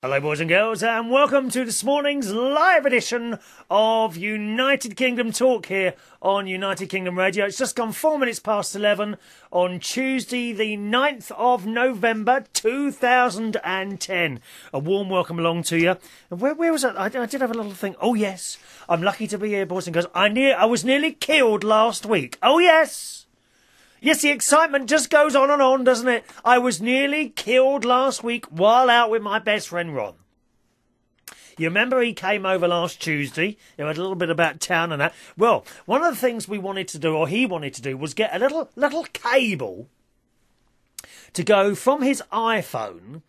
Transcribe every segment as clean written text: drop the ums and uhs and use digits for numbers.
Hello boys and girls, and welcome to this morning's live edition of United Kingdom Talk here on United Kingdom Radio. It's just gone 4 minutes past 11 on Tuesday the 9th of November 2010. A warm welcome along to you. And where was that? I did have a little thing. Oh yes, I'm lucky to be here boys and girls. I was nearly killed last week. Oh yes! Yes, the excitement just goes on and on, doesn't it? I was nearly killed last week while out with my best friend Ron. You remember he came over last Tuesday? You know, a little bit about town and that. Well, one of the things we wanted to do, or he wanted to do, was get a little cable to go from his iPhone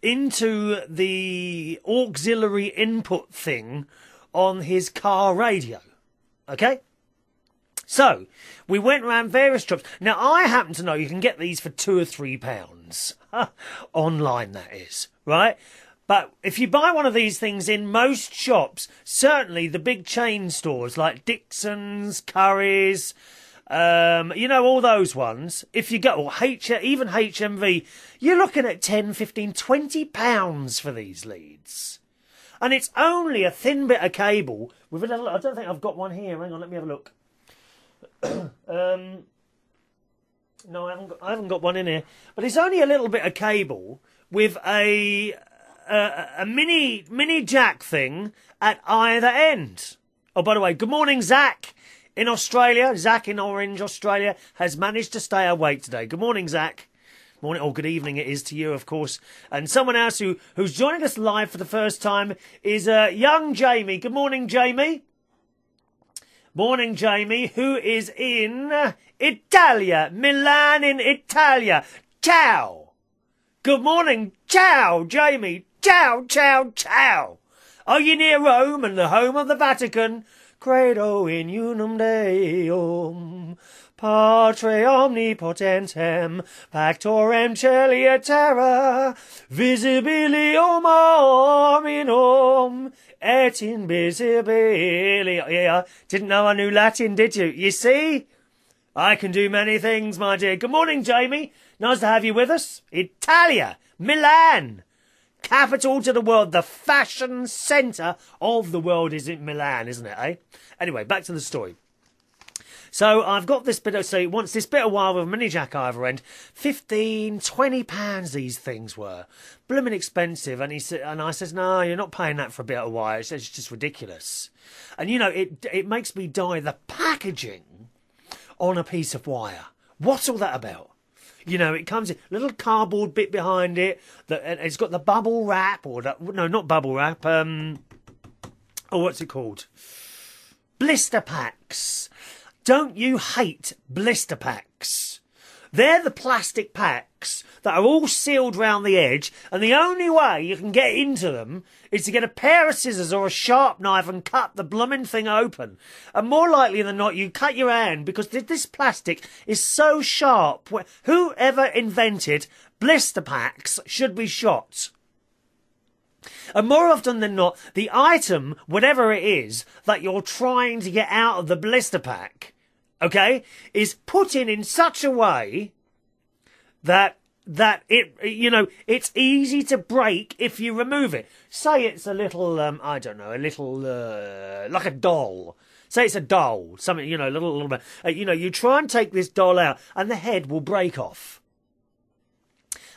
into the auxiliary input thing on his car radio. Okay? So, we went around various shops. Now, I happen to know you can get these for £2 or £3. Online, that is, right? But if you buy one of these things in most shops, certainly the big chain stores like Dixon's, Curry's, all those ones, if you go, or even HMV, you're looking at £10, £15, £20 for these leads. And it's only a thin bit of cable with a little, I don't think I've got one here. Hang on, let me have a look. No, I haven't got one in here. But it's only a little bit of cable with a mini jack thing at either end. Oh, by the way, good morning, Zach in Australia. Zach in Orange, Australia, has managed to stay awake today. Good morning, Zach. Morning, or good evening it is to you, of course. And someone else who's joining us live for the first time is young Jamie. Good morning, Jamie. Morning, Jamie, who is in Italia, Milan in Italia. Ciao. Good morning. Ciao, Jamie. Ciao, ciao, ciao. Are you near Rome and the home of the Vatican? Credo in unum Deum, Patre omnipotentem, Pactorem celia terra, Visibilium hominum, et invisibilia. Yeah, didn't know I knew Latin, did you? You see? I can do many things, my dear. Good morning, Jamie. Nice to have you with us. Italia, Milan. Capital to the world, the fashion centre of the world is in Milan, isn't it, eh? Anyway, back to the story. So I've got this bit of, so once this bit of wire with a mini jack either end, £15, £20 these things were. Blooming expensive. And I says, no, you're not paying that for a bit of wire. It's just ridiculous. And you know, it makes me die the packaging on a piece of wire. What's all that about? You know, it comes in a little cardboard bit behind it. It's got the bubble wrap, no, not bubble wrap. What's it called? Blister packs. Don't you hate blister packs? They're the plastic packs that are all sealed round the edge, and the only way you can get into them is to get a pair of scissors or a sharp knife and cut the blooming thing open. And more likely than not, you cut your hand because this plastic is so sharp. Whoever invented blister packs should be shot. And more often than not, the item, whatever it is, that you're trying to get out of the blister pack, okay, is put in such a way that it, you know, it's easy to break if you remove it. Say it's a little, I don't know, a little, like a doll. Say it's a doll, something, you know, a little bit. You know, you try and take this doll out and the head will break off.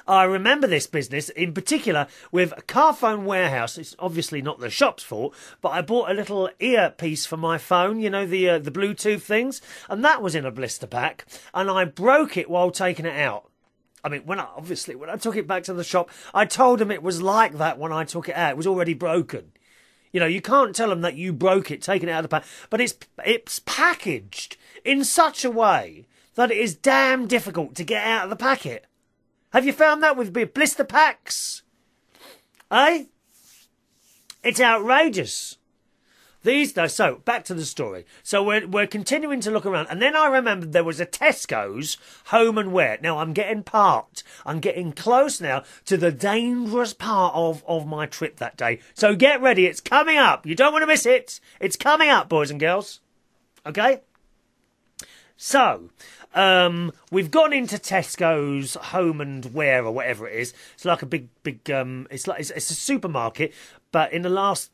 I remember this business, in particular, with a Carphone Warehouse. It's obviously not the shop's fault, but I bought a little earpiece for my phone, you know, the Bluetooth things, and that was in a blister pack, and I broke it while taking it out. I mean, when I took it back to the shop, I told them it was like that when I took it out. It was already broken. You know, you can't tell them that you broke it, taking it out of the pack, but it's packaged in such a way that it is damn difficult to get out of the packet. Have you found that with blister packs? Eh? It's outrageous. These days, so, back to the story. So we're continuing to look around. And then I remembered there was a Tesco's Home and Wear. Now, I'm getting parked. I'm getting close now to the dangerous part of my trip that day. So get ready. It's coming up. You don't want to miss it. It's coming up, boys and girls. Okay? So, we've gone into Tesco's Home and Wear or whatever it is. It's like a big, it's a supermarket, but in the last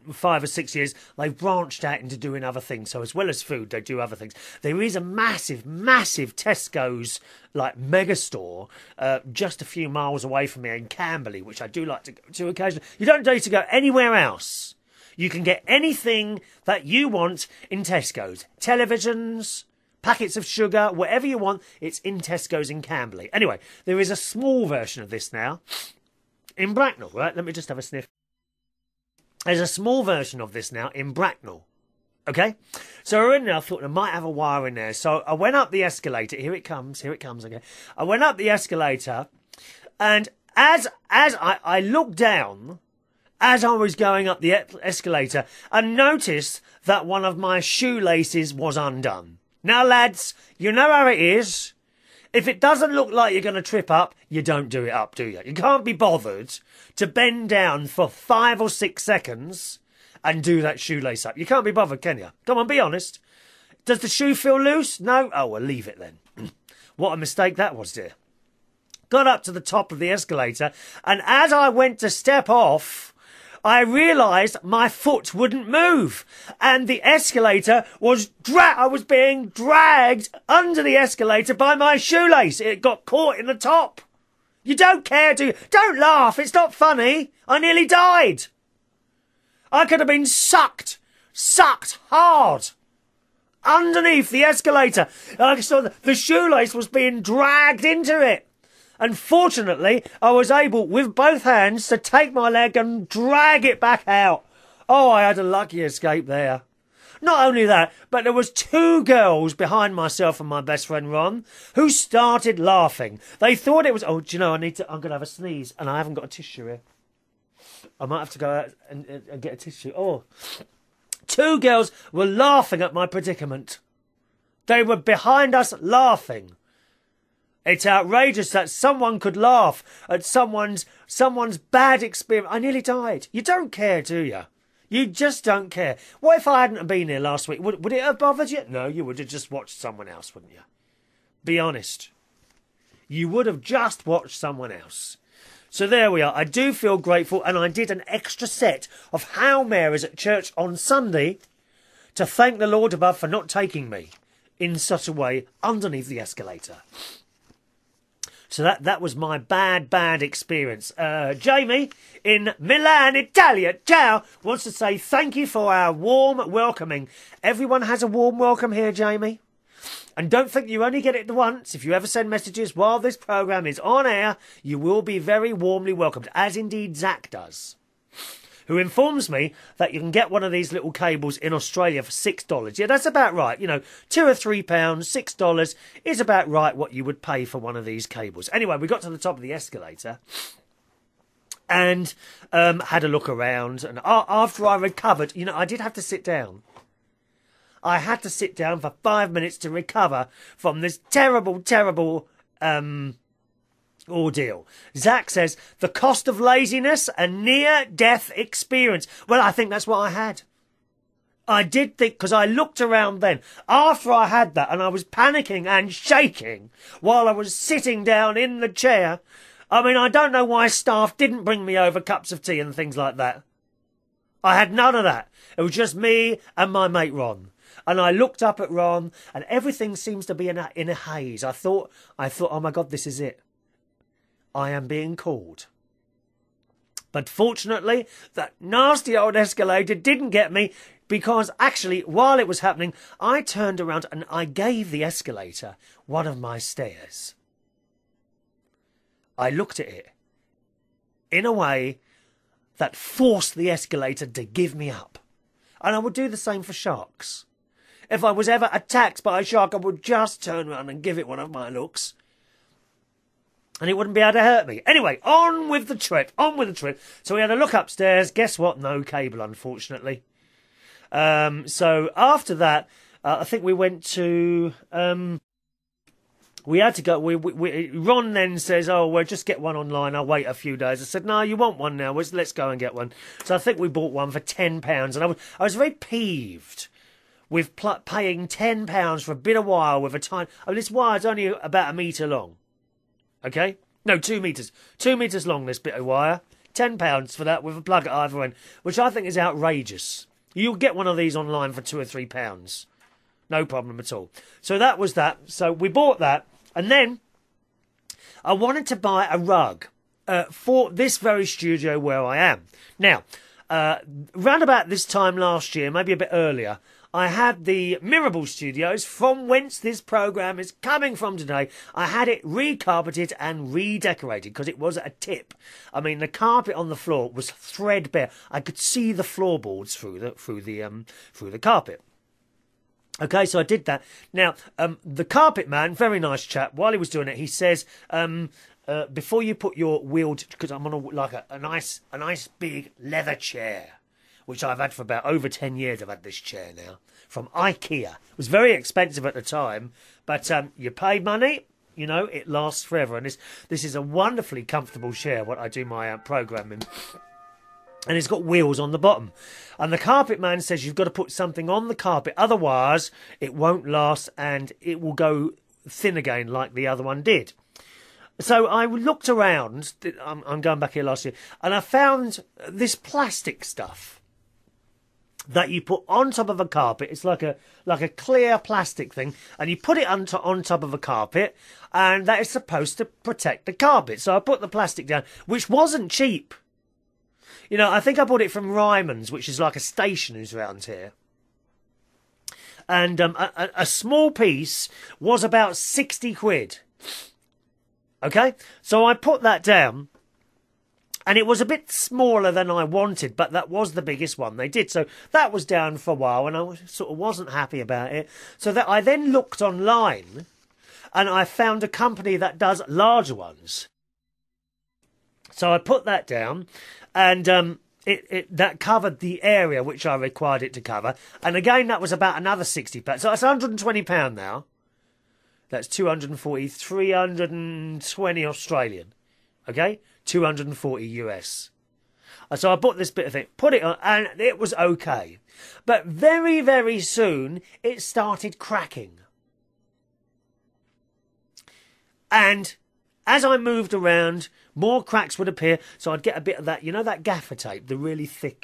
5 or 6 years, they've branched out into doing other things. So as well as food, they do other things. There is a massive, massive Tesco's like mega store just a few miles away from me in Camberley, which I do like to go to occasionally. You don't need to go anywhere else. You can get anything that you want in Tesco's. Televisions, packets of sugar, whatever you want, it's in Tesco's in Camberley. Anyway, there is a small version of this now in Bracknell, right? Let me just have a sniff. There's a small version of this now in Bracknell. Okay? So we're in there, I thought I might have a wire in there. So I went up the escalator. Here it comes, okay. I went up the escalator, and as I looked down, as I was going up the escalator, I noticed that one of my shoelaces was undone. Now, lads, you know how it is. If it doesn't look like you're going to trip up, you don't do it up, do you? You can't be bothered to bend down for 5 or 6 seconds and do that shoelace up. You can't be bothered, can you? Come on, be honest. Does the shoe feel loose? No? Oh, well, leave it then. What a mistake that was, dear. Got up to the top of the escalator, and as I went to step off, I realised my foot wouldn't move, and the escalator was I was being dragged under the escalator by my shoelace. It got caught in the top. You don't care, do you? Don't laugh, it's not funny. I nearly died. I could have been sucked hard underneath the escalator. I saw the shoelace was being dragged into it. And fortunately, I was able, with both hands, to take my leg and drag it back out. Oh, I had a lucky escape there. Not only that, but there was 2 girls behind myself and my best friend Ron who started laughing. They thought it was, oh, do you know, I'm going to have a sneeze, and I haven't got a tissue here. I might have to go out and get a tissue. Oh. 2 girls were laughing at my predicament. They were behind us laughing. It's outrageous that someone could laugh at someone's bad experience. I nearly died. You don't care, do you? You just don't care. What if I hadn't been here last week? Would it have bothered you? No, you would have just watched someone else, wouldn't you? Be honest. You would have just watched someone else. So there we are. I do feel grateful, and I did an extra set of Hail Marys at church on Sunday to thank the Lord above for not taking me in such a way underneath the escalator. So that was my bad experience. Jamie in Milan, Italy, ciao, wants to say thank you for our warm welcoming. Everyone has a warm welcome here, Jamie. And don't think you only get it once. If you ever send messages while this programme is on air, you will be very warmly welcomed, as indeed Zach does, who informs me that you can get one of these little cables in Australia for $6. Yeah, that's about right. You know, £2 or £3, $6 is about right what you would pay for one of these cables. Anyway, we got to the top of the escalator and had a look around. And after I recovered, you know, I did have to sit down. I had to sit down for 5 minutes to recover from this terrible ordeal. Zach says, the cost of laziness, a near-death experience. Well, I think that's what I had. I did think, because I looked around then, after I had that, and I was panicking and shaking while I was sitting down in the chair. I mean, I don't know why staff didn't bring me over cups of tea and things like that. I had none of that. It was just me and my mate Ron. And I looked up at Ron, and everything seems to be in a haze. I thought, oh my God, this is it. I am being called. But fortunately, that nasty old escalator didn't get me, because actually, while it was happening, I turned around and I gave the escalator one of my stairs. I looked at it in a way that forced the escalator to give me up. And I would do the same for sharks. If I was ever attacked by a shark, I would just turn around and give it one of my looks. And it wouldn't be able to hurt me. Anyway, on with the trip. So we had a look upstairs. Guess what? No cable, unfortunately. So after that, I think we went to... we had to go... Ron then says, oh, well, just get one online. I'll wait a few days. I said, no, you want one now. Let's go and get one. So I think we bought one for £10. And I was very peeved with paying £10 for a bit of wire with a tiny... I mean, this wire's only about a metre long. Okay? No, 2 metres. 2 metres long, this bit of wire. £10 for that with a plug at either end, which I think is outrageous. You'll get one of these online for £2 or £3. No problem at all. So that was that. So we bought that. And then I wanted to buy a rug for this very studio where I am. Now, round about this time last year, maybe a bit earlier, I had the Mirable Studios, from whence this programme is coming from today. I had it recarpeted and redecorated because it was a tip. I mean, the carpet on the floor was threadbare. I could see the floorboards through the carpet. Okay, so I did that. Now, the carpet man, very nice chap, while he was doing it, he says, before you put your wheeled, because I'm on a nice big leather chair, which I've had for about over 10 years. I've had this chair now from IKEA. It was very expensive at the time, but you pay money, you know, it lasts forever. And this is a wonderfully comfortable chair, what I do my programming. And it's got wheels on the bottom. And the carpet man says you've got to put something on the carpet, otherwise it won't last and it will go thin again like the other one did. So I looked around, I'm going back here last year, and I found this plastic stuff that you put on top of a carpet. It's like a clear plastic thing, and you put it on top of a carpet, and that is supposed to protect the carpet. So I put the plastic down, which wasn't cheap. You know, I think I bought it from Ryman's, which is like a stationer's around here. And a small piece was about 60 quid. Okay? So I put that down. And it was a bit smaller than I wanted, but that was the biggest one they did. So that was down for a while, and I sort of wasn't happy about it. So that I then looked online, and I found a company that does larger ones. So I put that down, and that covered the area which I required it to cover. And again, that was about another £60. So that's £120 now. That's 240, 320 Australian. Okay? 240 US. So I bought this bit of it, put it on, and it was okay. But very, very soon, it started cracking. And as I moved around, more cracks would appear. So I'd get a bit of that, you know, that gaffer tape, the really thick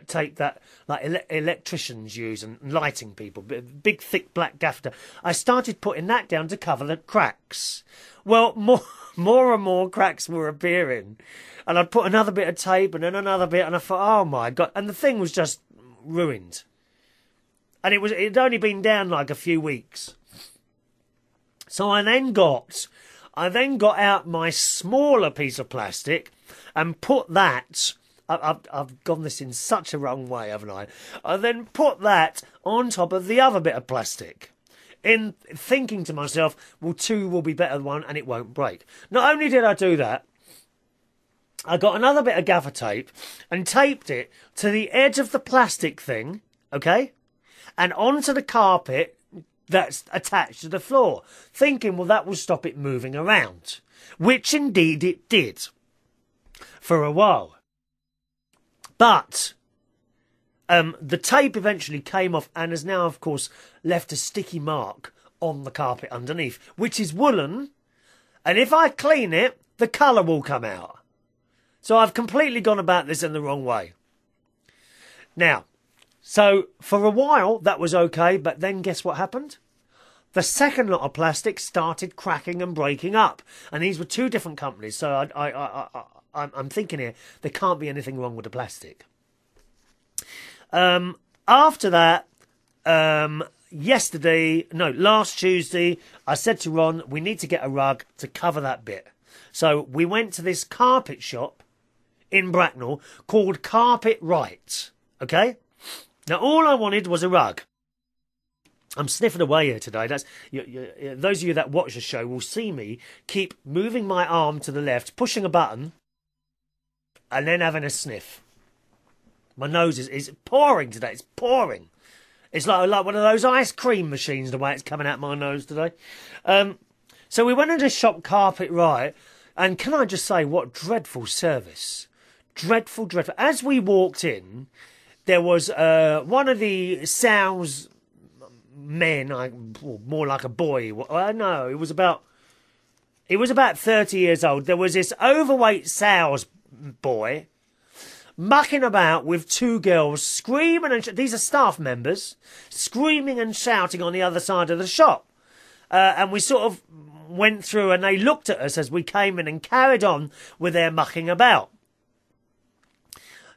tape that like electricians use and lighting people, big thick black gaffer tape. I started putting that down to cover the cracks. Well, more and more cracks were appearing, and I'd put another bit of tape and then another bit, and I thought, oh my God, and the thing was just ruined. And it'd only been down like a few weeks. So I then got out my smaller piece of plastic and put that. I've gone this in such a wrong way, haven't I? I then put that on top of the other bit of plastic, in thinking to myself, well, two will be better than one and it won't break. Not only did I do that, I got another bit of gaffer tape and taped it to the edge of the plastic thing, okay, and onto the carpet that's attached to the floor, thinking, well, that will stop it moving around, which indeed it did for a while. But the tape eventually came off and has now, of course, left a sticky mark on the carpet underneath, which is woolen. And if I clean it, the colour will come out. So I've completely gone about this in the wrong way. Now, so for a while that was okay, but then guess what happened? The second lot of plastic started cracking and breaking up. And these were two different companies, so I'm thinking here, there can't be anything wrong with the plastic. After that, last Tuesday, I said to Ron, we need to get a rug to cover that bit. So we went to this carpet shop in Bracknell called Carpet Right. Okay? Now, all I wanted was a rug. I'm sniffing away here today. That's those of you that watch the show will see me keep moving my arm to the left, pushing a button, and then having a sniff. My nose is pouring today. It's pouring. It's like one of those ice cream machines, the way it's coming out my nose today. So we went into shop Carpet Right, and can I just say, what dreadful service. Dreadful, dreadful. As we walked in, there was one of the sales men, or more like a boy. No, it was about 30 years old. There was this overweight sales boy mucking about with two girls, screaming and these are staff members, screaming and shouting on the other side of the shop. And we sort of went through and they looked at us as we came in and carried on with their mucking about.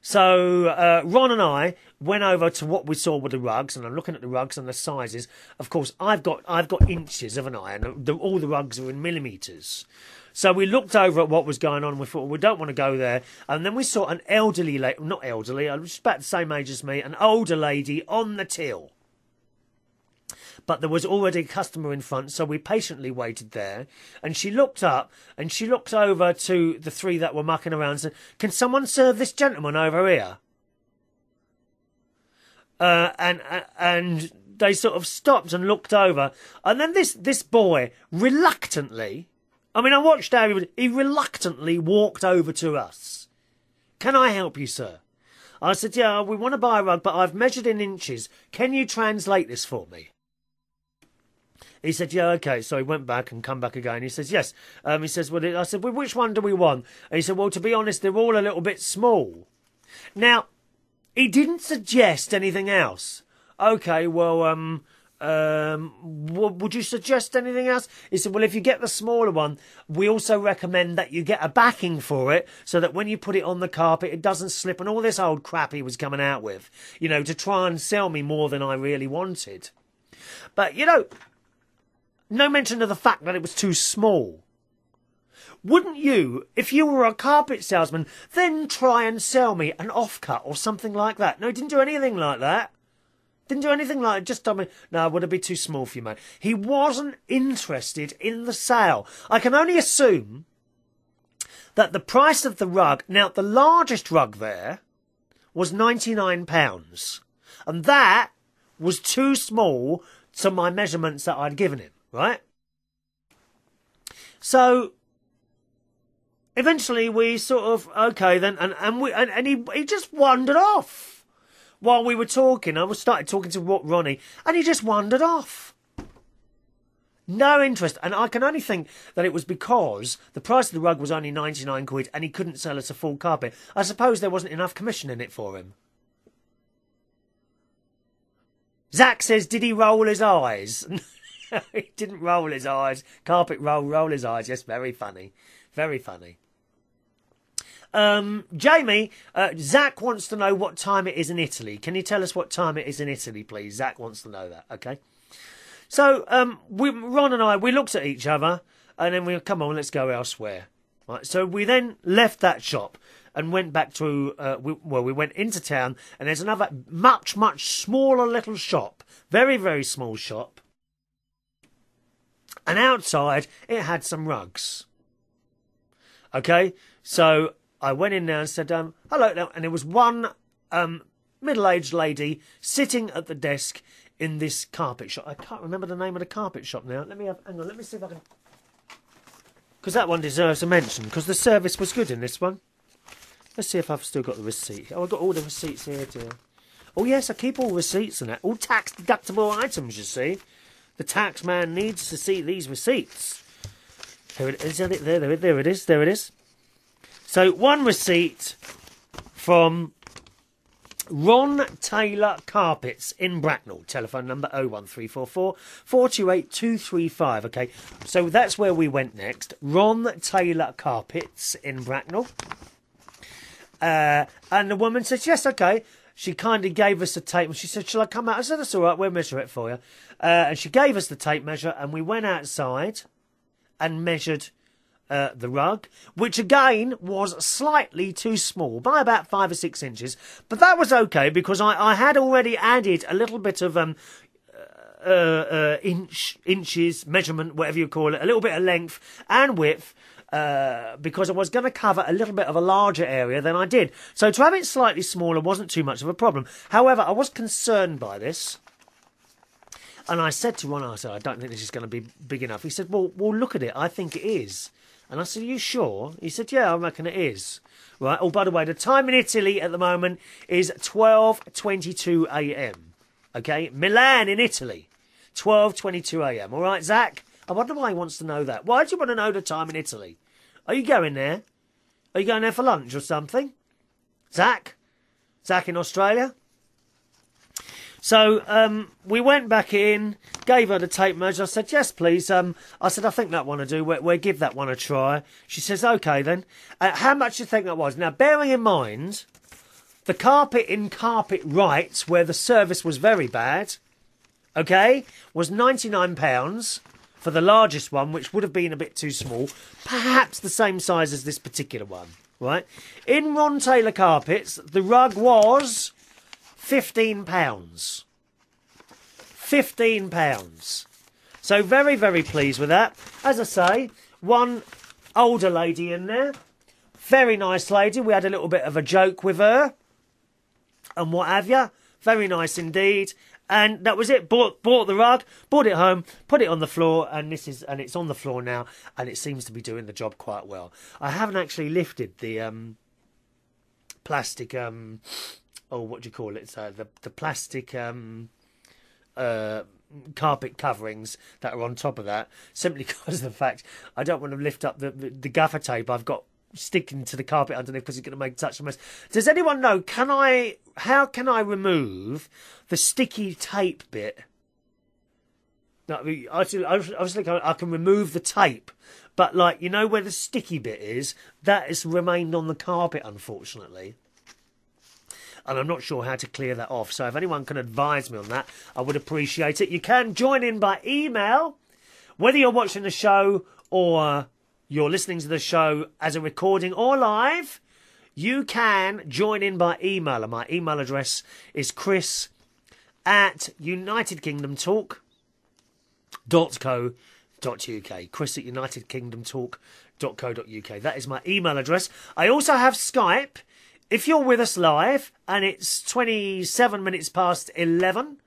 So Ron and I went over to what we saw with the rugs, and I'm looking at the rugs and the sizes. Of course, I've got inches, haven't I? And all the rugs are in millimetres. So we looked over at what was going on and we thought, well, we don't want to go there. And then we saw an elderly lady, not elderly, I was about the same age as me, an older lady on the till. But there was already a customer in front, so we patiently waited there. And she looked up, and she looked over to the three that were mucking around and said, can someone serve this gentleman over here? And they sort of stopped and looked over. And then this boy, reluctantly, I mean, I watched how he reluctantly walked over to us. Can I help you, sir? I said, yeah, we want to buy a rug, but I've measured in inches. Can you translate this for me? He said, yeah, okay. So he went back and come back again. He says, yes. He says, well, I said, well, which one do we want? And he said, well, to be honest, they're all a little bit small. Now, he didn't suggest anything else. Okay, well, would you suggest anything else? He said, well, if you get the smaller one, we also recommend that you get a backing for it so that when you put it on the carpet, it doesn't slip, and all this old crap he was coming out with, you know, to try and sell me more than I really wanted. But, you know, no mention of the fact that it was too small. Wouldn't you, if you were a carpet salesman, then try and sell me an offcut or something like that? No, he didn't do anything like that. Didn't do anything like it. Just told me, no, would it be too small for you, mate? He wasn't interested in the sale. I can only assume that the price of the rug, now the largest rug there was £99. And that was too small to my measurements that I'd given him, right? So eventually we sort of, okay then, and he just wandered off. While we were talking, I started talking to Ronnie, and he just wandered off. No interest. And I can only think that it was because the price of the rug was only 99 quid and he couldn't sell us a full carpet. I suppose there wasn't enough commission in it for him. Zach says, did he roll his eyes? He didn't roll his eyes. Carpet roll his eyes. Yes, very funny. Very funny. Jamie, Zach wants to know what time it is in Italy. Can you tell us what time it is in Italy, please? Zach wants to know that, okay? So, Ron and I, we looked at each other, and then we come on, let's go elsewhere. Right, so we then left that shop and went back to, we went into town, and there's another much, much smaller little shop. Very, very small shop. And outside, it had some rugs. Okay, so I went in there and said, hello, and there was one middle-aged lady sitting at the desk in this carpet shop. I can't remember the name of the carpet shop now. Hang on, let me see if I can... Because that one deserves a mention, because the service was good in this one. Let's see if I've still got the receipt. Oh, I've got all the receipts here, dear. Oh, yes, I keep all receipts and that. All tax-deductible items, you see. The tax man needs to see these receipts. There it is, there it is. So, one receipt from Ron Taylor Carpets in Bracknell. Telephone number 01344 428 235. Okay, so that's where we went next. Ron Taylor Carpets in Bracknell. And the woman said, yes, okay. She kindly gave us a tape and she said, shall I come out? I said, that's all right, we'll measure it for you. And she gave us the tape measure and we went outside and measured the rug, which again was slightly too small, by about 5 or 6 inches. But that was okay because I had already added a little bit of inches, measurement, whatever you call it, a little bit of length and width, because I was going to cover a little bit of a larger area than I did. So to have it slightly smaller wasn't too much of a problem. However, I was concerned by this. And I said to Ron, I don't think this is going to be big enough. He said, well, look at it. I think it is. And I said, are you sure? He said, yeah, I reckon it is. Right. Oh, by the way, the time in Italy at the moment is 12:22 a.m. Okay, Milan in Italy, 12:22 a.m. All right, Zach. I wonder why he wants to know that. Why do you want to know the time in Italy? Are you going there? Are you going there for lunch or something? Zach? Zach in Australia? So we went back in, gave her the tape measure. I said, yes, please. I said, I think that one will do. We'll give that one a try. She says, OK, then. How much do you think that was? Now, bearing in mind, the carpet in Carpet Right, where the service was very bad, OK, was £99 for the largest one, which would have been a bit too small. Perhaps the same size as this particular one, right? In Ron Taylor Carpets, the rug was £15. £15. So very, very pleased with that. As I say, one older lady in there. Very nice lady. We had a little bit of a joke with her. And what have you. Very nice indeed. And that was it. Bought the rug, brought it home, put it on the floor, and it's on the floor now, and it seems to be doing the job quite well. I haven't actually lifted the plastic what do you call it? So the plastic carpet coverings that are on top of that, simply because of the fact I don't want to lift up the gaffer tape I've got sticking to the carpet underneath because it's going to make such a mess. Does anyone know, how can I remove the sticky tape bit? No, I was thinking I can remove the tape, but like, you know where the sticky bit is? That has remained on the carpet, unfortunately. And I'm not sure how to clear that off. So if anyone can advise me on that, I would appreciate it. You can join in by email, whether you're watching the show or you're listening to the show as a recording or live. You can join in by email. And my email address is chris@unitedkingdomtalk.co.uk. chris@unitedkingdomtalk.co.uk. That is my email address. I also have Skype. If you're with us live, and it's 27 minutes past 11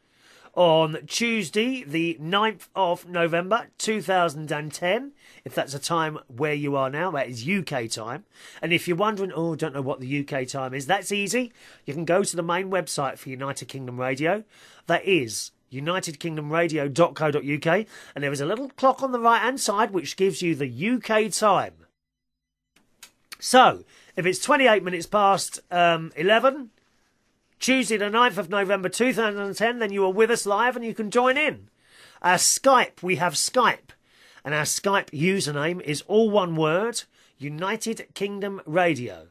on Tuesday, the 9th of November, 2010, if that's a time where you are now, that is UK time. And if you're wondering, oh, I don't know what the UK time is, that's easy. You can go to the main website for United Kingdom Radio. That is unitedkingdomradio.co.uk, and there is a little clock on the right-hand side which gives you the UK time. So, if it's 28 minutes past 11, Tuesday the 9th of November 2010, then you are with us live and you can join in. Our Skype, we have Skype. And our Skype username is all one word, United Kingdom Radio.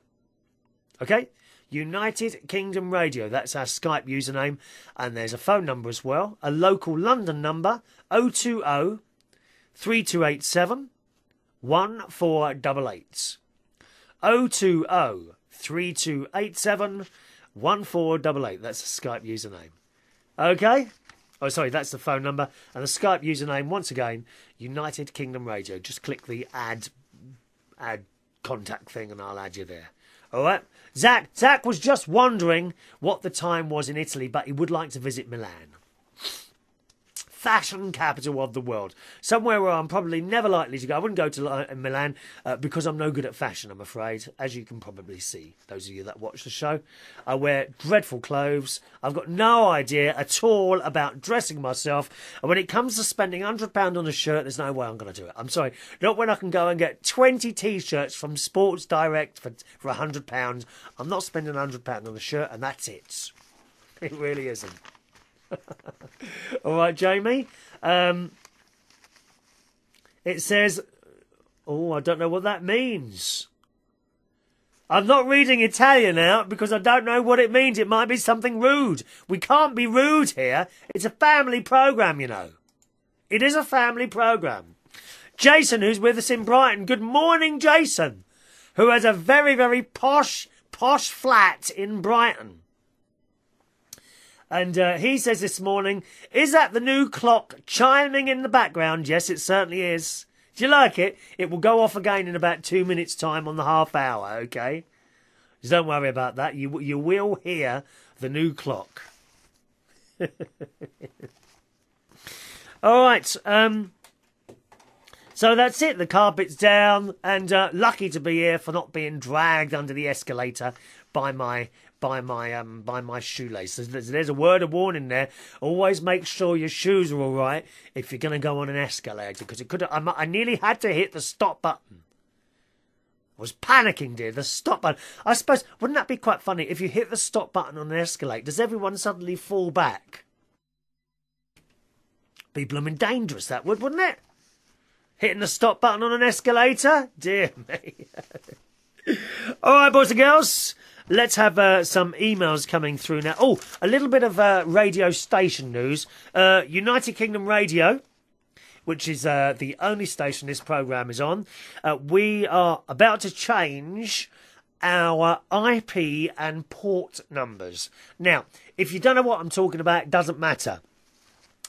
Okay? United Kingdom Radio. That's our Skype username. And there's a phone number as well. A local London number, 020 3287 1488. 020 3287 1488. That's the Skype username. Okay? Oh, sorry, that's the phone number. And the Skype username, once again, United Kingdom Radio. Just click the add contact thing and I'll add you there. All right? Zach was just wondering what the time was in Italy, but he would like to visit Milan. Fashion capital of the world. Somewhere where I'm probably never likely to go. I wouldn't go to Milan because I'm no good at fashion, I'm afraid, as you can probably see, those of you that watch the show. I wear dreadful clothes. I've got no idea at all about dressing myself. And when it comes to spending £100 on a shirt, there's no way I'm going to do it. I'm sorry. Not when I can go and get 20 T-shirts from Sports Direct for £100. I'm not spending £100 on a shirt, and that's it. It really isn't. All right, Jamie. It says, oh, I don't know what that means. I'm not reading Italian out because I don't know what it means. It might be something rude. We can't be rude here. It's a family programme, you know. It is a family programme. Jason, who's with us in Brighton. Good morning, Jason, who has a very, very posh flat in Brighton. And he says this morning, is that the new clock chiming in the background? Yes, it certainly is. Do you like it? It will go off again in about 2 minutes' time on the half hour, okay? Just don't worry about that. You will hear the new clock. All right. So that's it. The carpet's down, and lucky to be here for not being dragged under the escalator by my shoelaces. There's a word of warning there. Always make sure your shoes are all right if you're going to go on an escalator, because it could. I nearly had to hit the stop button. I was panicking, dear. The stop button. I suppose, wouldn't that be quite funny if you hit the stop button on an escalator? Does everyone suddenly fall back? Be blooming dangerous, that would, wouldn't it? Hitting the stop button on an escalator? Dear me. All right, boys and girls. Let's have some emails coming through now. Oh, a little bit of radio station news. United Kingdom Radio, which is the only station this programme is on. We are about to change our IP and port numbers. Now, if you don't know what I'm talking about, it doesn't matter,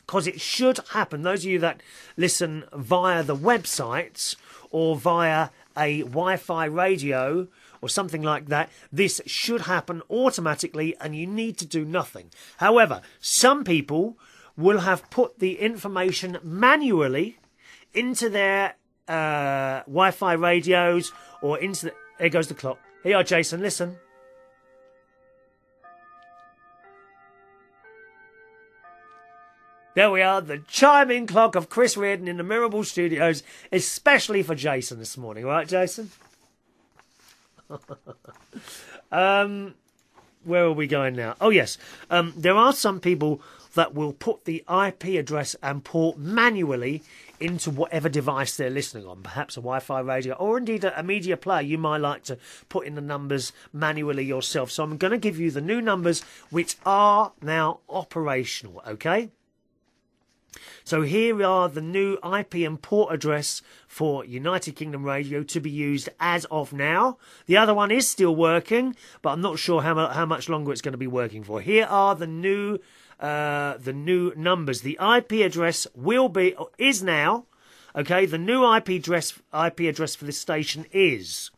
because it should happen. Those of you that listen via the websites or via a Wi-Fi radio or something like that, this should happen automatically and you need to do nothing. However, some people will have put the information manually into their Wi-Fi radios or into the... There goes the clock. Here you are, Jason, listen. There we are, the chiming clock of Chris Reardon in the Mirable Studios, especially for Jason this morning. All right, Jason? Where are we going now? Oh, yes. There are some people that will put the IP address and port manually into whatever device they're listening on, perhaps a Wi-Fi radio or indeed a media player. You might like to put in the numbers manually yourself. So I'm going to give you the new numbers which are now operational, okay? So here are the new IP and port address for United Kingdom Radio to be used as of now. The other one is still working, but I'm not sure how much longer it's going to be working for. Here are the new numbers. The IP address is now, okay, the new IP address for this station is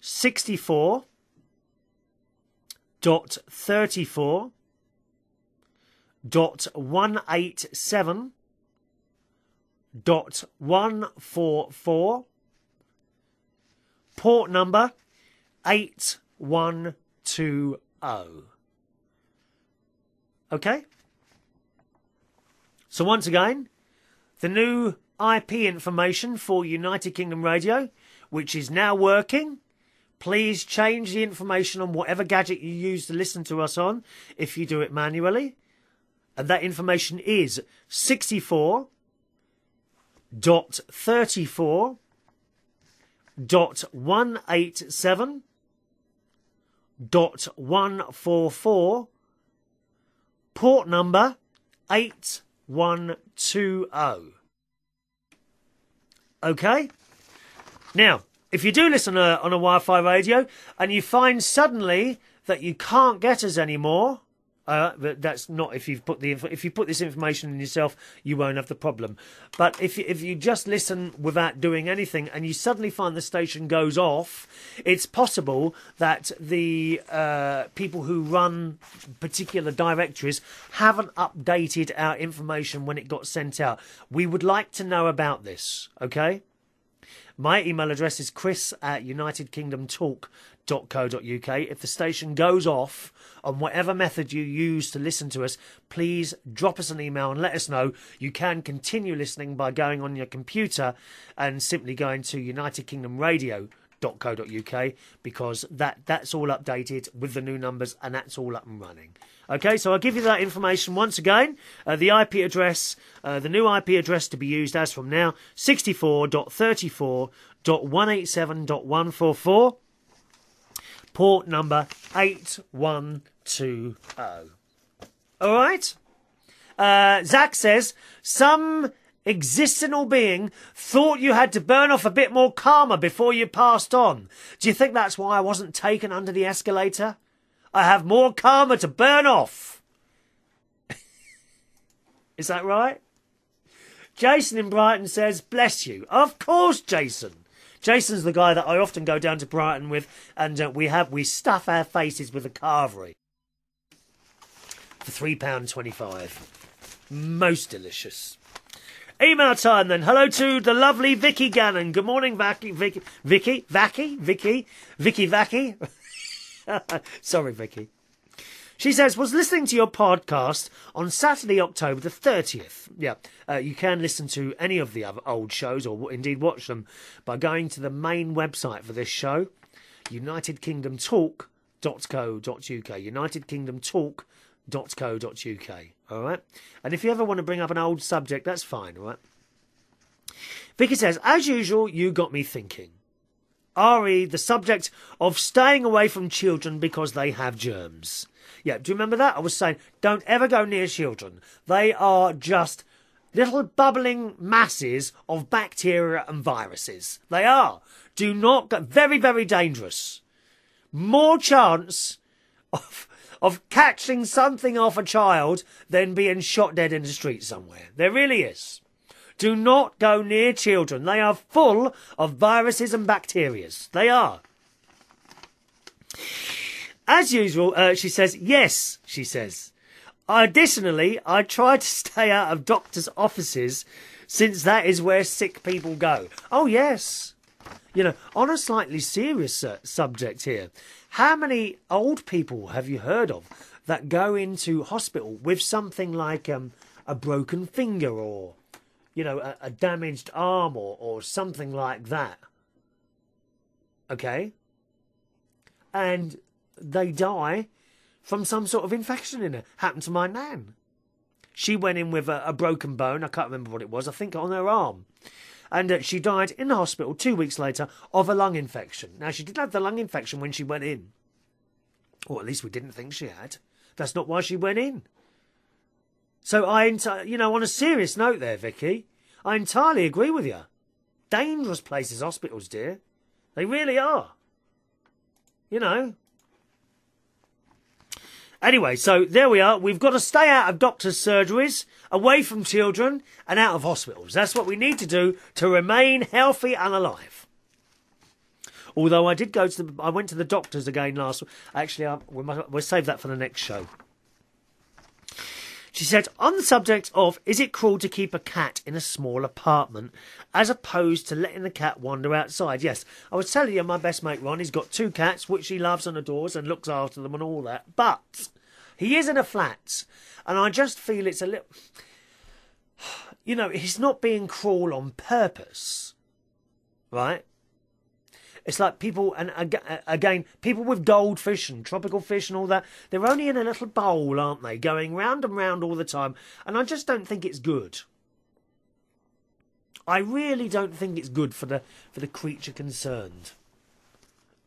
64.34.187.144, port number 8120. Okay? So once again, the new IP information for United Kingdom Radio, which is now working. Please change the information on whatever gadget you use to listen to us on if you do it manually. And that information is 64.34.187.144, port number 8120. Okay? Now, if you do listen on a Wi-Fi radio and you find suddenly that you can't get us anymore, that's not if you put this information in yourself, you won't have the problem. But if you just listen without doing anything and you suddenly find the station goes off, it's possible that the people who run particular directories haven't updated our information when it got sent out. We would like to know about this, okay? My email address is chris@unitedkingdomtalk.co.uk. If the station goes off on whatever method you use to listen to us, please drop us an email and let us know. You can continue listening by going on your computer and simply going to unitedkingdomradio.co.uk, because that's all updated with the new numbers and that's all up and running. Okay, so I'll give you that information once again. The IP address, the new IP address to be used as from now, 64.34.187.144, port number 8120. All right? Zach says, some existential being thought you had to burn off a bit more karma before you passed on. Do you think that's why I wasn't taken under the escalator? I have more karma to burn off. Is that right? Jason in Brighton says, bless you. Of course, Jason. Jason's the guy that I often go down to Brighton with, and we stuff our faces with a carvery for £3.25. Most delicious. Email time then. Hello to the lovely Vicky Gannon. Good morning, Vicky. Sorry, Vicky. She says, was listening to your podcast on Saturday, October the 30th. Yeah, you can listen to any of the other old shows, or indeed watch them, by going to the main website for this show, unitedkingdomtalk.co.uk. unitedkingdomtalk.co.uk. All right? And if you ever want to bring up an old subject, that's fine, all right? Vicky says, as usual, you got me thinking. RE, the subject of staying away from children because they have germs. Yeah, do you remember that? I was saying, don't ever go near children. They are just little bubbling masses of bacteria and viruses. They are. Do not go. Very, very dangerous. More chance of catching something off a child than being shot dead in the street somewhere. There really is. Do not go near children. They are full of viruses and bacteria. They are. As usual, she says, yes, she says. Additionally, I try to stay out of doctors' offices since that is where sick people go. Oh, yes. You know, on a slightly serious subject here, how many old people have you heard of that go into hospital with something like a broken finger or, you know, a damaged arm or something like that? Okay? And they die from some sort of infection in it. Happened to my nan. She went in with a broken bone. I can't remember what it was. I think on her arm. And she died in the hospital 2 weeks later of a lung infection. Now, she didn't have the lung infection when she went in. Or at least we didn't think she had. That's not why she went in. So you know, on a serious note there, Vicky, I entirely agree with you. Dangerous places, hospitals, dear. They really are. You know. Anyway, so there we are. We've got to stay out of doctors' surgeries, away from children, and out of hospitals. That's what we need to do to remain healthy and alive. Although I went to the doctors again last week. Actually, we'll save that for the next show. She said, on the subject of, is it cruel to keep a cat in a small apartment as opposed to letting the cat wander outside? Yes, I was telling you, my best mate Ron, he's got 2 cats, which he loves and adores and looks after them and all that. But he is in a flat, and I just feel it's a little... You know, he's not being cruel on purpose, right? It's like people, and again, people with goldfish and tropical fish and all that, they're only in a little bowl, aren't they? Going round and round all the time. And I just don't think it's good. I really don't think it's good for the creature concerned.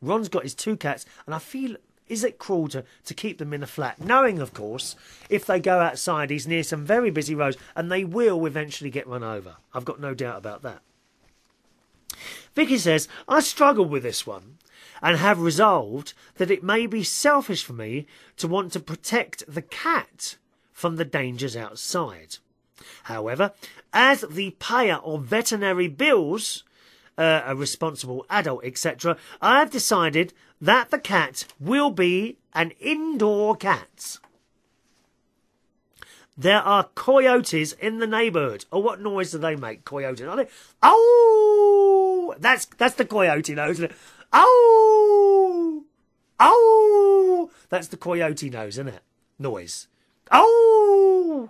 Ron's got his 2 cats, and I feel, is it cruel to keep them in a flat? Knowing, of course, if they go outside, he's near some very busy roads, and they will eventually get run over. I've got no doubt about that. Vicky says, I struggle with this one and have resolved that it may be selfish for me to want to protect the cat from the dangers outside. However, as the payer of veterinary bills, a responsible adult, etc., I have decided that the cat will be an indoor cat. There are coyotes in the neighbourhood. Oh, what noise do they make, coyotes? Are they? Oh! That's the coyote nose, isn't it? Oh! Oh! That's the coyote nose, isn't it? Noise. Oh!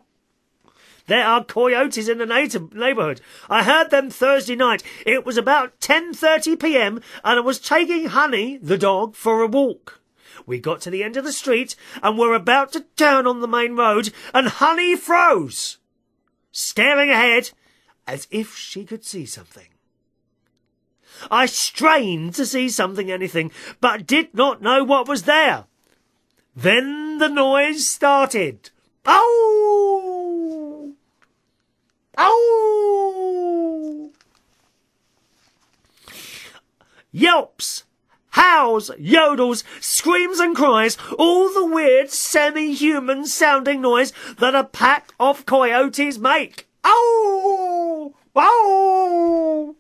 There are coyotes in the neighbourhood. I heard them Thursday night. It was about 10:30 p.m. and I was taking Honey, the dog, for a walk. We got to the end of the street and were about to turn on the main road and Honey froze, staring ahead as if she could see something. I strained to see anything, but did not know what was there. Then the noise started. Oh! Oh! Yelps, howls, yodels, screams and cries, all the weird semi-human sounding noise that a pack of coyotes make. Oh! Oh!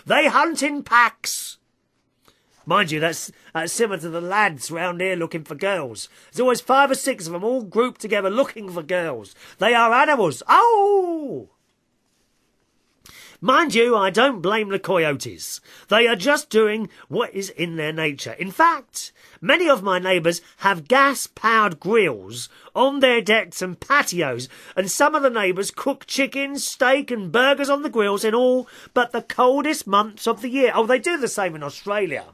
They hunt in packs. Mind you, that's similar to the lads round here looking for girls. There's always 5 or 6 of them all grouped together looking for girls. They are animals. Oh! Mind you, I don't blame the coyotes. They are just doing what is in their nature. In fact, many of my neighbours have gas-powered grills on their decks and patios, and some of the neighbours cook chicken, steak and burgers on the grills in all but the coldest months of the year. Oh, they do the same in Australia.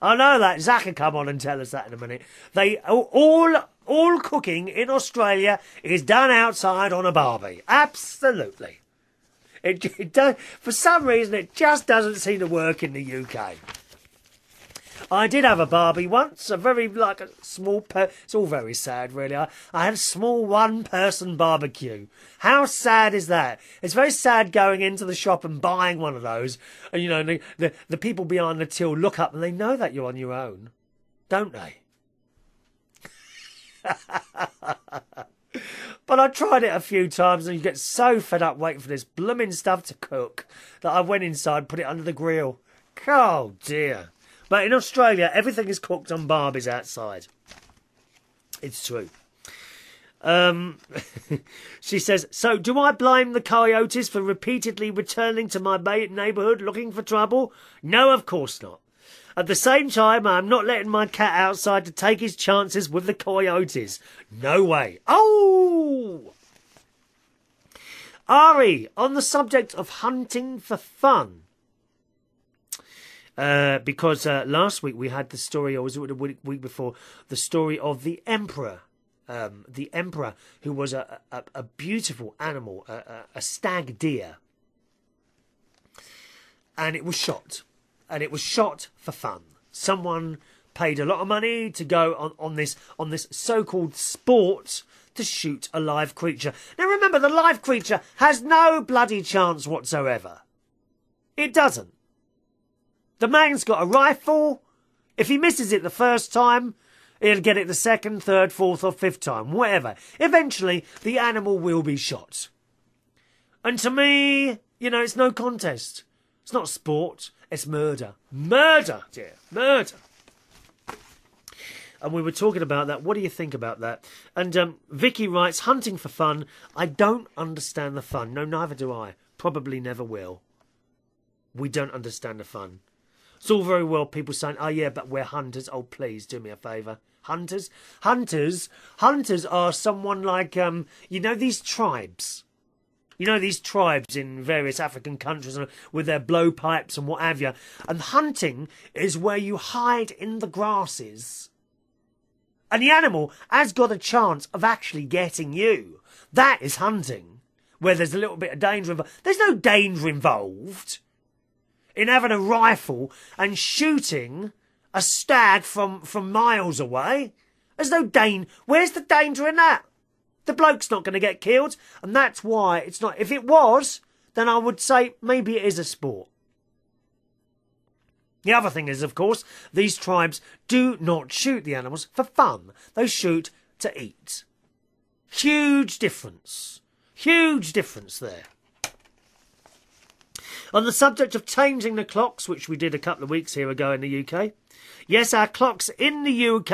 I know that. Zach will come on and tell us that in a minute. They all cooking in Australia is done outside on a barbie. Absolutely. It does, for some reason, it just doesn't seem to work in the UK. I did have a barbie once, a very, like, a small, it's all very sad, really. I had a small one-person barbecue. How sad is that? It's very sad going into the shop and buying one of those, and, you know, the people behind the till look up and they know that you're on your own, don't they? But I tried it a few times and you get so fed up waiting for this blooming stuff to cook that I went inside and put it under the grill. Oh dear. But in Australia, everything is cooked on barbies outside. It's true. She says, so do I blame the coyotes for repeatedly returning to my neighbourhood looking for trouble? No, of course not. At the same time, I'm not letting my cat outside to take his chances with the coyotes. No way. Oh! Ari, on the subject of hunting for fun. Because last week we had the story, or was it the week before, the story of the emperor. The emperor, who was a beautiful animal, a stag deer. And it was shot. And it was shot for fun. Someone paid a lot of money to go on this so-called sport to shoot a live creature. Now remember, the live creature has no bloody chance whatsoever. It doesn't. The man's got a rifle. If he misses it the first time, he'll get it the second, third, fourth or fifth time, whatever. Eventually, the animal will be shot. And to me, you know, it's no contest. It's not sport. It's murder. Murder, dear. Murder. And we were talking about that. What do you think about that? And Vicky writes, hunting for fun. I don't understand the fun. No, neither do I. Probably never will. We don't understand the fun. It's all very well people saying, oh yeah, but we're hunters. Oh, please, do me a favour. Hunters? Hunters are someone like, you know, these tribes. You know, these tribes in various African countries with their blowpipes and what have you. And hunting is where you hide in the grasses. And the animal has got a chance of actually getting you. That is hunting. Where there's a little bit of danger involved. There's no danger involved in having a rifle and shooting a stag from miles away. There's no danger. Where's the danger in that? The bloke's not going to get killed, and that's why it's not. If it was, then I would say maybe it is a sport. The other thing is, of course, these tribes do not shoot the animals for fun. They shoot to eat. Huge difference. Huge difference there. On the subject of changing the clocks, which we did a couple of weeks here ago in the UK, yes, our clocks in the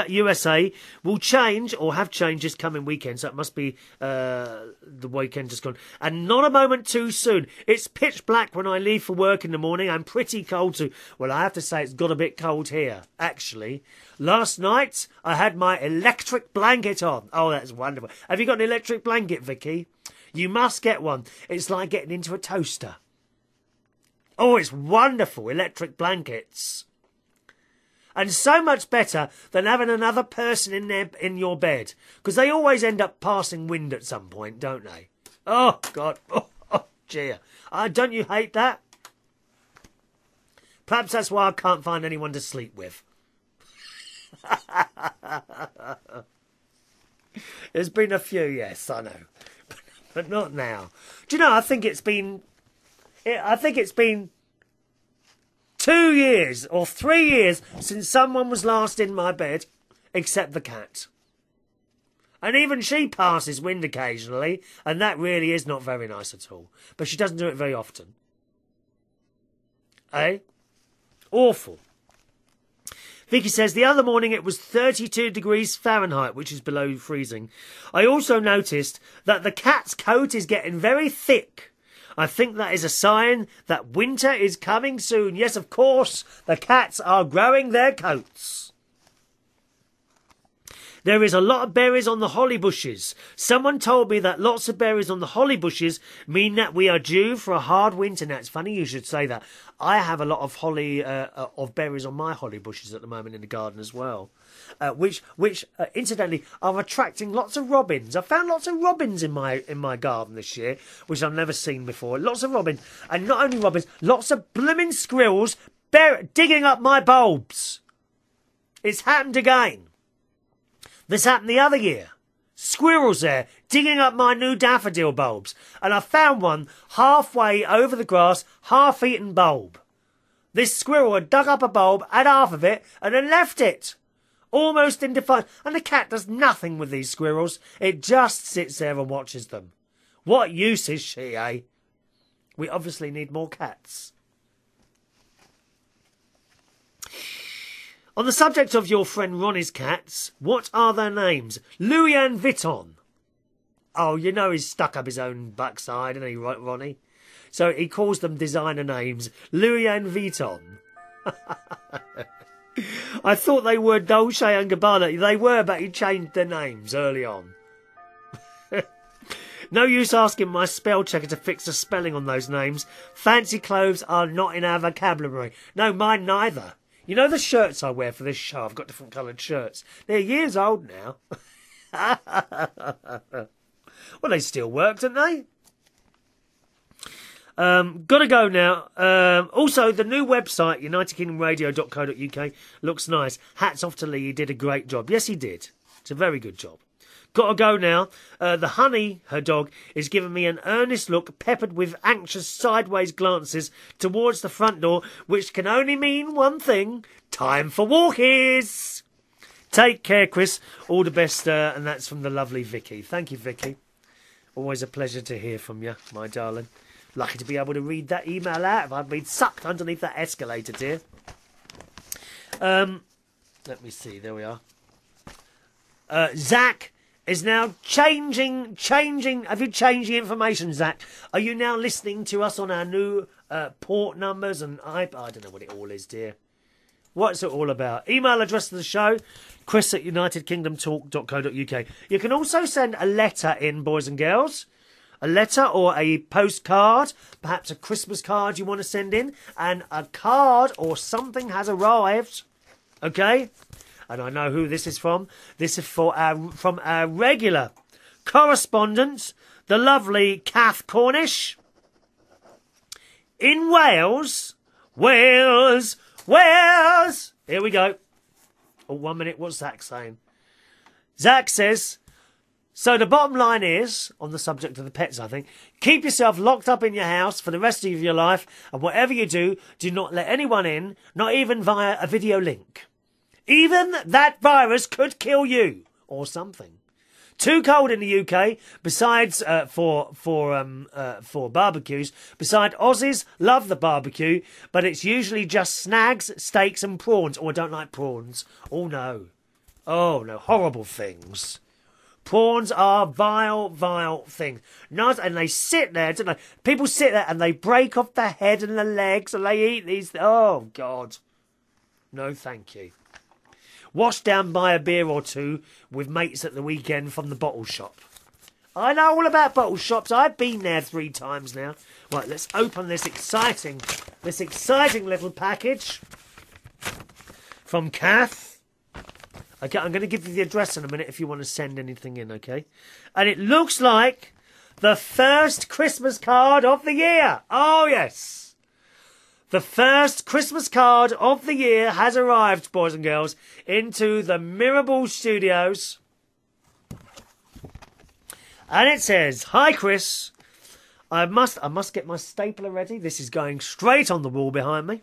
USA will change, or have changed this coming weekend, so it must be the weekend just gone. And not a moment too soon. It's pitch black when I leave for work in the morning. I'm pretty cold too. Well, I have to say it's got a bit cold here, actually. Last night, I had my electric blanket on. Oh, that's wonderful. Have you got an electric blanket, Vicky? You must get one. It's like getting into a toaster. Oh, it's wonderful, electric blankets. And so much better than having another person in your bed. Because they always end up passing wind at some point, don't they? Oh, God. Oh dear. Don't you hate that? Perhaps that's why I can't find anyone to sleep with. There's been a few, yes, I know. But not now. Do you know, I think it's been 2 years or 3 years since someone was last in my bed, except the cat. And even she passes wind occasionally, and that really is not very nice at all. But she doesn't do it very often. Eh? Awful. Vicky says, the other morning it was 32 degrees Fahrenheit, which is below freezing. I also noticed that the cat's coat is getting very thick. I think that is a sign that winter is coming soon. Yes, of course, the cats are growing their coats. There is a lot of berries on the holly bushes. Someone told me that lots of berries on the holly bushes mean that we are due for a hard winter. Now, it's funny you should say that. I have a lot of holly, of berries on my holly bushes at the moment in the garden as well, which incidentally are attracting lots of robins. I found lots of robins in my garden this year, which I've never seen before. Lots of robins, and not only robins, lots of blooming squirrels digging up my bulbs. It's happened again. This happened the other year. Squirrels there, digging up my new daffodil bulbs. And I found one halfway over the grass, half-eaten bulb. This squirrel had dug up a bulb, had half of it, and then left it. Almost in defiance. And the cat does nothing with these squirrels. It just sits there and watches them. What use is she, eh? We obviously need more cats. On the subject of your friend Ronnie's cats, what are their names? Louis and Vuitton. Oh, you know he's stuck up his own backside, isn't he, right, Ronnie? So he calls them designer names. Louis and Vuitton. I thought they were Dolce and Gabbana. They were, but he changed their names early on. No use asking my spell checker to fix the spelling on those names. Fancy clothes are not in our vocabulary. No, mine neither. You know the shirts I wear for this show? I've got different coloured shirts. They're years old now. Well, they still work, don't they? Gotta go now. Also, the new website, unitedkingdomradio.co.uk, looks nice. Hats off to Lee. He did a great job. Yes, he did. It's a very good job. Gotta go now. The Honey, her dog, is giving me an earnest look peppered with anxious sideways glances towards the front door, which can only mean one thing. Time for walkies. Take care, Chris. All the best, and that's from the lovely Vicky. Thank you, Vicky. Always a pleasure to hear from you, my darling. Lucky to be able to read that email out if I've been sucked underneath that escalator, dear. Let me see. There we are. Zach is now changing. Have you changed the information, Zach? Are you now listening to us on our new port numbers? And I don't know what it all is, dear. What's it all about? Email address to the show, chris@unitedkingdomtalk.co.uk. You can also send a letter in, boys and girls. A letter or a postcard, perhaps a Christmas card you want to send in, and a card or something has arrived. Okay? And I know who this is from. This is from our regular correspondent, the lovely Kath Cornish. In Wales. Here we go. Oh, 1 minute. What's Zach saying? Zach says, so the bottom line is, on the subject of the pets, I think, keep yourself locked up in your house for the rest of your life, and whatever you do not let anyone in, not even via a video link. Even that virus could kill you, or something. Too cold in the UK, besides for barbecues. Besides, Aussies love the barbecue, but it's usually just snags, steaks and prawns. Oh, I don't like prawns. Oh, no, horrible things. Prawns are vile things. Nice, and they sit there, don't they? People sit there and they break off the head and the legs and they eat these. Oh, God. No, thank you. Washed down by a beer or two with mates at the weekend from the bottle shop. I know all about bottle shops. I've been there 3 times now. Right, let's open this exciting little package from Kath. Okay, I'm going to give you the address in a minute if you want to send anything in, okay? And it looks like the first Christmas card of the year. Oh, yes. The first Christmas card of the year has arrived, boys and girls, into the Mirrorball Studios. And it says, hi, Chris. I must get my stapler ready. This is going straight on the wall behind me.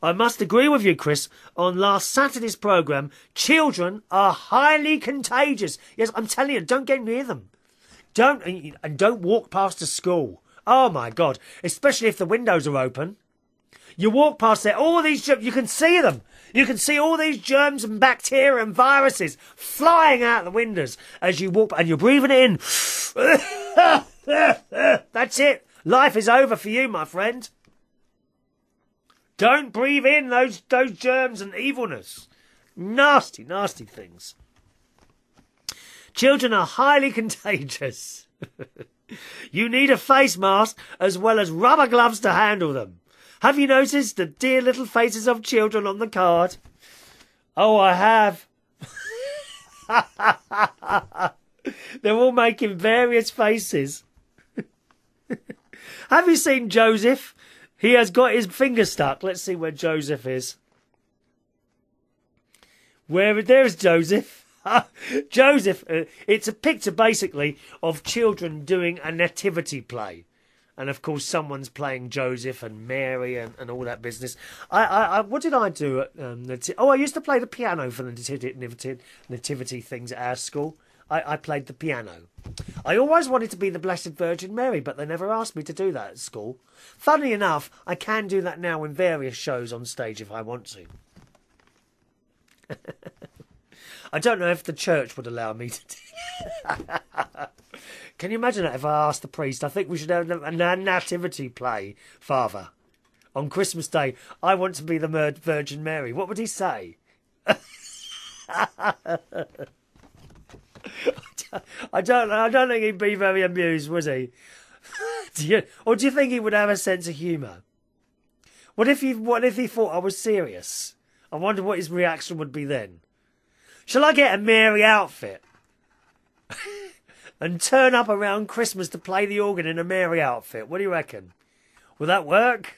I must agree with you, Chris. On last Saturday's programme, children are highly contagious. Yes, I'm telling you, don't get near them. Don't walk past a school. Oh, my God. Especially if the windows are open. You walk past there, all these children, you can see them. You can see all these germs and bacteria and viruses flying out the windows as you walk, and you're breathing it in. That's it. Life is over for you, my friend. Don't breathe in those germs and evilness. Nasty, nasty things. Children are highly contagious. You need a face mask as well as rubber gloves to handle them. Have you noticed the dear little faces of children on the card? Oh, I have. They're all making various faces. Have you seen Joseph? He has got his finger stuck. Let's see where Joseph is. There's Joseph. Joseph, it's a picture basically of children doing a nativity play. And of course someone's playing Joseph and Mary and all that business. What did I do at I used to play the piano for the nativity things at our school. I played the piano. I always wanted to be the Blessed Virgin Mary, but they never asked me to do that at school. Funnily enough, I can do that now in various shows on stage if I want to. I don't know if the church would allow me to do that. Can you imagine that if I asked the priest, I think we should have a nativity play, Father. On Christmas Day, I want to be the Virgin Mary. What would he say? I don't think he'd be very amused, would he? Or do you think he would have a sense of humour? What if he thought I was serious? I wonder what his reaction would be then. Shall I get a Mary outfit and turn up around Christmas to play the organ in a Mary outfit? What do you reckon? Will that work?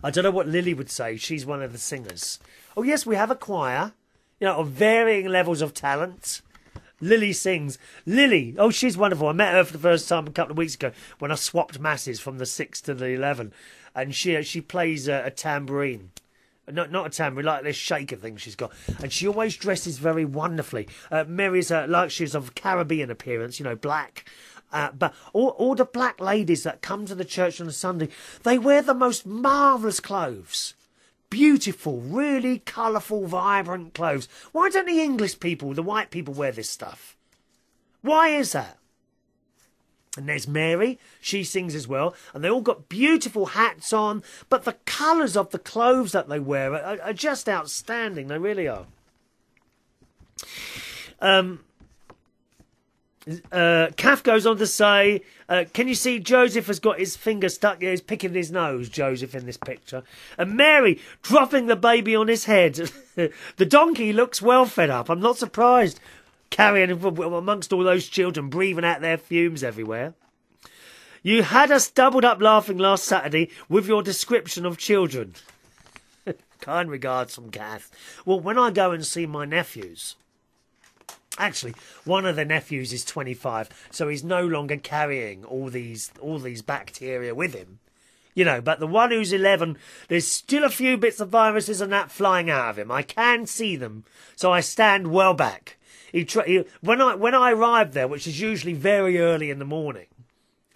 I don't know what Lily would say. She's one of the singers. Oh yes, we have a choir. You know, of varying levels of talent. Lily sings. Lily, oh, she's wonderful. I met her for the first time a couple of weeks ago when I swapped masses from the 6 to the 11. And she plays a tambourine. Not a tambourine, like this shaker thing she's got. And she always dresses very wonderfully. Mary's like she's of Caribbean appearance, you know, black. But all the black ladies that come to the church on a Sunday, they wear the most marvellous clothes. Beautiful, really colourful, vibrant clothes. Why don't the English people, the white people, wear this stuff? Why is that? And there's Mary, she sings as well, and they all got beautiful hats on, but the colours of the clothes that they wear are just outstanding, they really are. Kath goes on to say, can you see Joseph has got his finger stuck? Yeah, he's picking his nose, Joseph, in this picture. And Mary dropping the baby on his head. The donkey looks well fed up. I'm not surprised. Carrying amongst all those children, breathing out their fumes everywhere. You had us doubled up laughing last Saturday with your description of children. Kind regards from Kath. Well, when I go and see my nephews... Actually, one of the nephews is 25, so he's no longer carrying all these bacteria with him. You know, but the one who's 11, there's still a few bits of viruses and that flying out of him. I can see them, so I stand well back. When I arrive there, which is usually very early in the morning,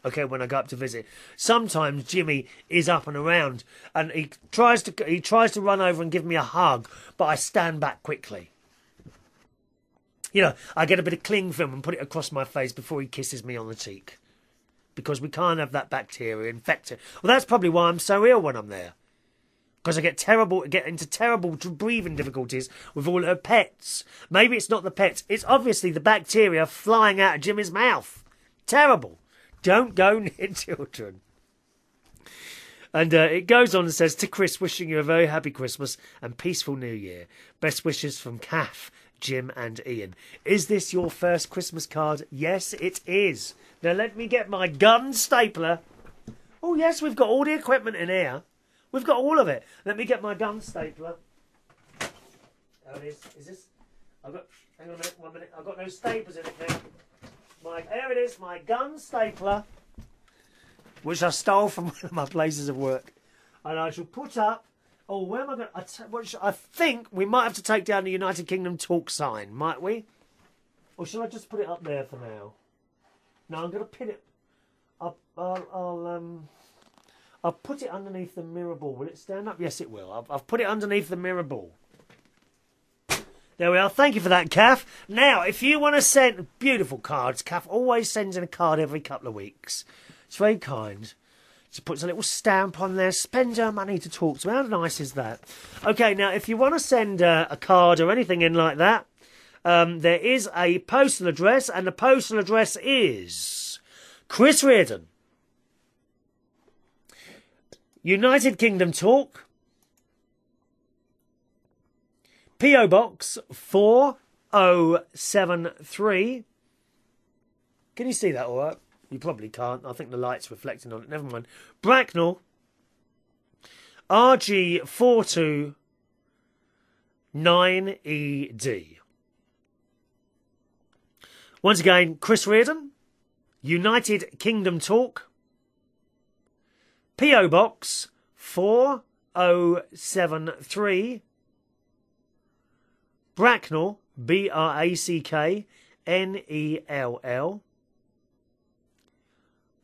okay, when I go up to visit, sometimes Jimmy is up and around, and he tries to run over and give me a hug, but I stand back quickly. You know, I get a bit of cling film and put it across my face before he kisses me on the cheek. Because we can't have that bacteria infected. Well, that's probably why I'm so ill when I'm there. Because I get into terrible breathing difficulties with all her pets. Maybe it's not the pets. It's obviously the bacteria flying out of Jimmy's mouth. Terrible. Don't go near children. And it goes on and says, to Chris, wishing you a very happy Christmas and peaceful New Year. Best wishes from Kath, Jim and Ian. Is this your first Christmas card? Yes, it is. Now let me get my gun stapler. Oh yes, we've got all the equipment in here. We've got all of it. Let me get my gun stapler. There it is. Is this? Hang on a minute, 1 minute. I've got no staplers in it now. There it is, my gun stapler, which I stole from one of my places of work. And I shall put up... Oh, where am I going to... I think we might have to take down the United Kingdom talk sign, might we? Or shall I just put it up there for now? No, I'm going to pin it... I'll I've put it underneath the mirror ball. Will it stand up? Yes, it will. I've put it underneath the mirror ball. There we are. Thank you for that, Kath. Now, if you want to send beautiful cards, Kath always sends in a card every couple of weeks. It's very kind. She puts a little stamp on there, spends her money to talk to me. How nice is that? Okay, now, if you want to send a card or anything in like that, there is a postal address, and the postal address is Chris Reardon, United Kingdom Talk, P.O. Box 4073. Can you see that all right? You probably can't. I think the light's reflecting on it. Never mind. Bracknell, RG429ED. Once again, Chris Reardon, United Kingdom Talk, P.O. Box 4073, Bracknell, Bracknell,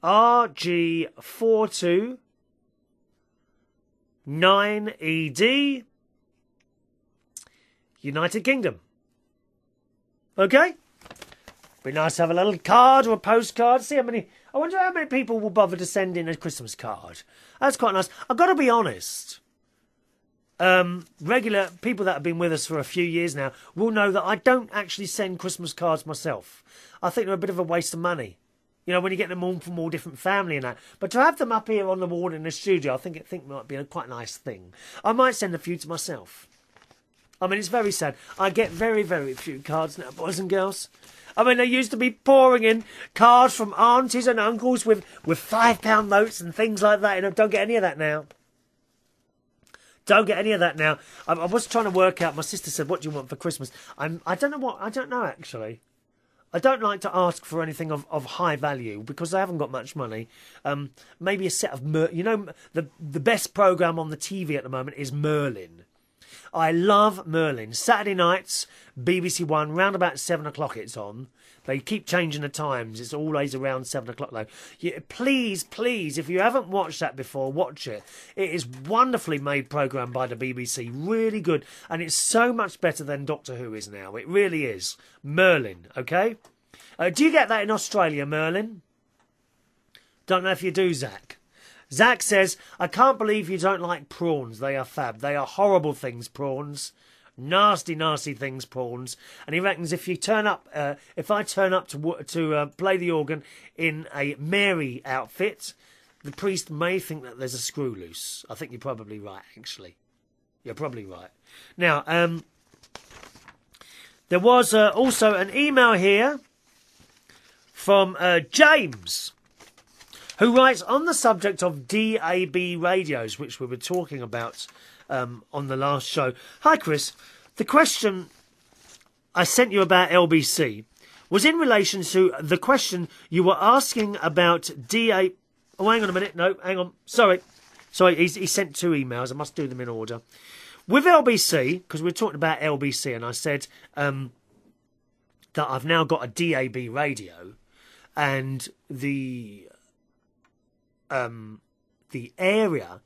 RG429ED, United Kingdom. Okay? Be nice to have a little card or a postcard. See how many... I wonder how many people will bother to send in a Christmas card. That's quite nice. I've got to be honest. Regular people that have been with us for a few years now will know that I don't actually send Christmas cards myself. I think they're a bit of a waste of money. You know, when you get them all from all different family and that. But to have them up here on the wall in the studio, I think it might be a quite nice thing. I might send a few to myself. I mean, it's very sad. I get very, very few cards now, boys and girls. I mean, they used to be pouring in cards from aunties and uncles with £5 notes and things like that. And I don't get any of that now. Don't get any of that now. I was trying to work out. My sister said, "What do you want for Christmas?" I don't know what. I don't know actually. I don't like to ask for anything of high value because I haven't got much money. Maybe a set of you know, the best programme on the TV at the moment is Merlin. I love Merlin. Saturday nights, BBC One, round about 7 o'clock it's on. They keep changing the times. It's always around 7 o'clock though. Please, please, if you haven't watched that before, watch it. It is wonderfully made programme by the BBC. Really good. And it's so much better than Doctor Who is now. It really is. Merlin, okay? Do you get that in Australia, Merlin? Don't know if you do, Zach. Zach says, "I can't believe you don't like prawns. They are fab. They are horrible things, prawns. Nasty, nasty things, prawns." And he reckons if you turn up, if I turn up to play the organ in a Mary outfit, the priest may think that there's a screw loose. I think you're probably right, actually. You're probably right. Now, there was also an email here from James, who writes on the subject of DAB radios, which we were talking about on the last show. "Hi, Chris. The question I sent you about LBC was in relation to the question you were asking about DAB..." Oh, hang on a minute. No, hang on. Sorry, he sent two emails. I must do them in order. With LBC, because we were talking about LBC, and I said that I've now got a DAB radio, and the area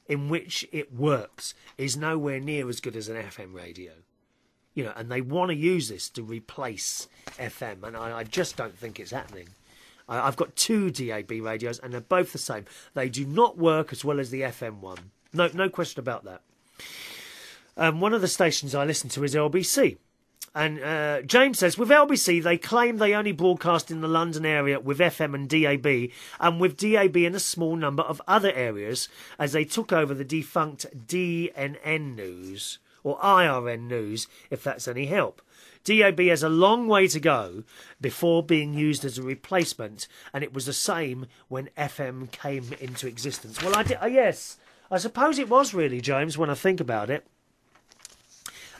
in which it works is nowhere near as good as an FM radio. You know, and they want to use this to replace FM, and I just don't think it's happening. I've got two DAB radios, and they're both the same. They do not work as well as the FM one. No question about that. One of the stations I listen to is LBC. And James says, with LBC, they claim they only broadcast in the London area with FM and DAB, and with DAB in a small number of other areas, as they took over the defunct DNN News, or IRN News, if that's any help. DAB has a long way to go before being used as a replacement, and it was the same when FM came into existence. Well, yes, I suppose it was really, James, when I think about it.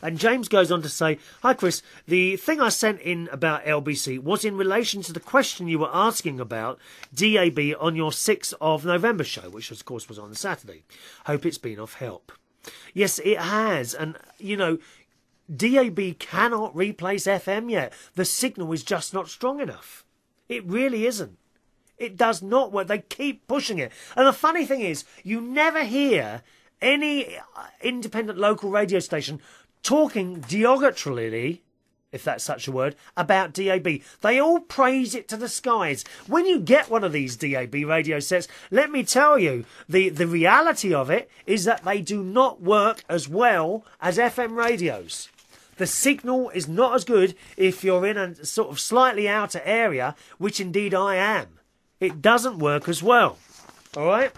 And James goes on to say, "Hi Chris, the thing I sent in about LBC was in relation to the question you were asking about DAB on your 6th of November show, which of course was on Saturday. Hope it's been of help." Yes, it has. And, you know, DAB cannot replace FM yet. The signal is just not strong enough. It really isn't. It does not work. They keep pushing it. And the funny thing is, you never hear any independent local radio station talking derogatorily, if that's such a word, about DAB. They all praise it to the skies. When you get one of these DAB radio sets, let me tell you, the reality of it is that they do not work as well as FM radios. The signal is not as good if you're in a sort of slightly outer area, which indeed I am. It doesn't work as well. All right?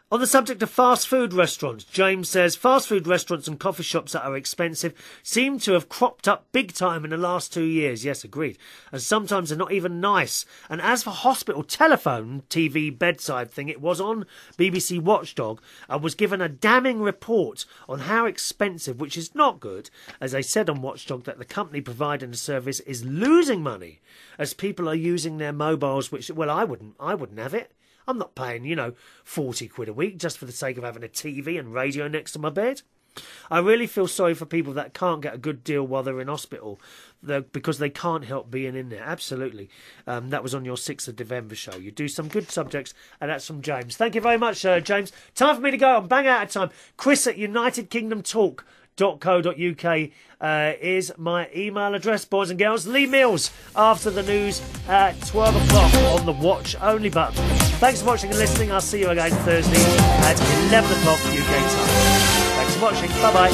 On the subject of fast food restaurants, James says, fast food restaurants and coffee shops that are expensive seem to have cropped up big time in the last 2 years. Yes, agreed. And sometimes they're not even nice. And as for hospital telephone, TV bedside thing, it was on BBC Watchdog and was given a damning report on how expensive, which is not good, as they said on Watchdog, that the company providing the service is losing money as people are using their mobiles, which, well, I wouldn't have it. I'm not paying, 40 quid a week just for the sake of having a TV and radio next to my bed. I really feel sorry for people that can't get a good deal while they're in hospital because they can't help being in there. Absolutely. That was on your 6th of November show. You do some good subjects, and that's from James. Thank you very much, James. Time for me to go. I'm bang out of time. Chris at UnitedKingdomTalk.co.uk is my email address, boys and girls. Lee Mills after the news at 12 o'clock on the watch only button. Thanks for watching and listening. I'll see you again Thursday at 11 o'clock UK time. Thanks for watching. Bye-bye.